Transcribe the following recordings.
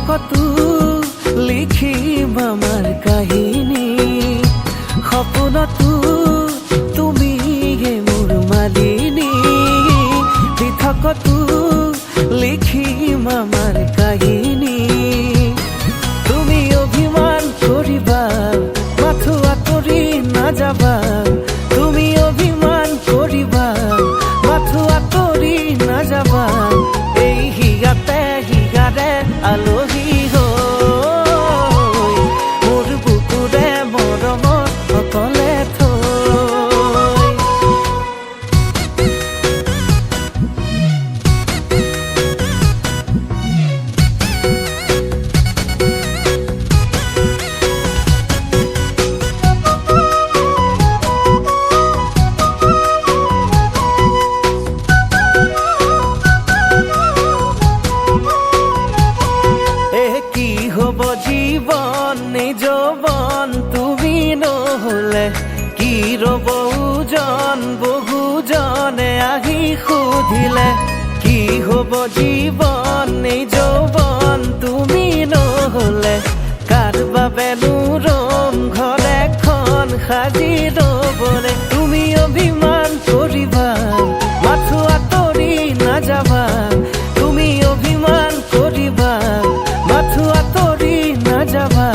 লিখকতো লিখিম আমাৰ কাহিনী সপোনতো তুমিয়ে মোৰ মালিনী লিখকতো লিখিম আমাৰ কাহিনী তুমি অভিমান কৰিবা মাথো আঁতৰি নাযাবা তুমি অভিমান কৰিবা মাথো আঁতৰি নাযাবা এই হিগাতে হিগাৰে আলহী হৈ মোৰ বুকুৰে মৰমত অকলে থৈ কি হব জীবন যৌবন তুমি নহলে কি রব ওজন বহুজনে আহি সুধিলে কি হব জীবন যৌবন তুমি নহলে কার বাবেনো ৰম ঘৰ এখন সাজি ৰবলে তুমি অভিমান কৰিবা মাথো আঁতৰি নাযাবা তুমি অভিমান কৰিবা মাথো আঁতৰি নাযাবা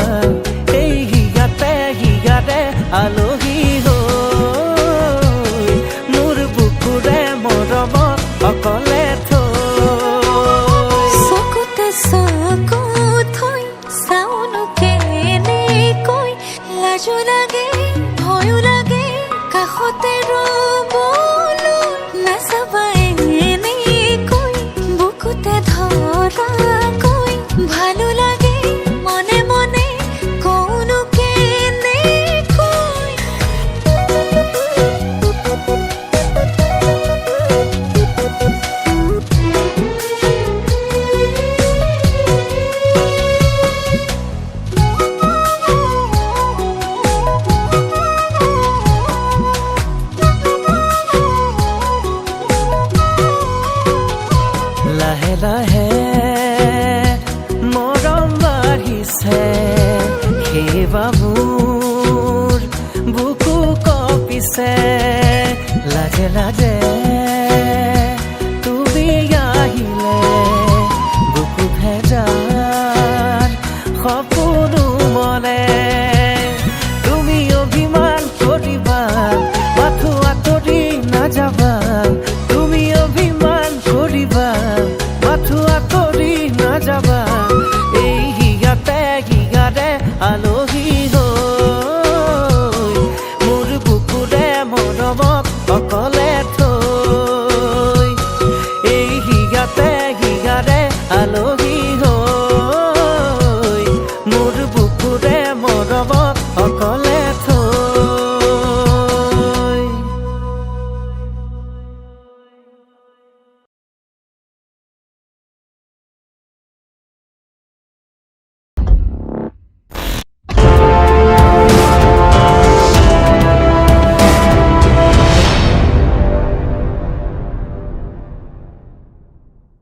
এই হিগাতে হিগাৰে আলহী হৈ মোৰ বুকুৰে মৰমত অকলে থৈ চকুতে চকু থৈ চাউনো কেনেকৈ লাজো লাগে ভয়ো লাগে কাষতে ৰবলৈ নাচাবা এনেকৈ বুকুতে ধৰাকৈ ভালো লাগে মনে মনে কৌনো কেনেকৈ লাহে লাহে মৰম বাঢ়িছে সেইবা মোৰ বুকু কঁপিছে লাজে লাজে তুমি আহিলে বুকু ভেজাৰ সপোনো মনে তুমি অভিমান কৰিবা মাথো আঁতৰি নাযাবা তুমি অভিমান কৰিবা মাথো আঁতৰি নাযাবা এই হিগাতে হিগাৰে আলহী হৈ মোৰ বুকুৰে মৰমত অকলে থৈ এই হিগাতে হিগাৰে আলহী হৈ মোৰ বুকুৰে মৰমত অকলে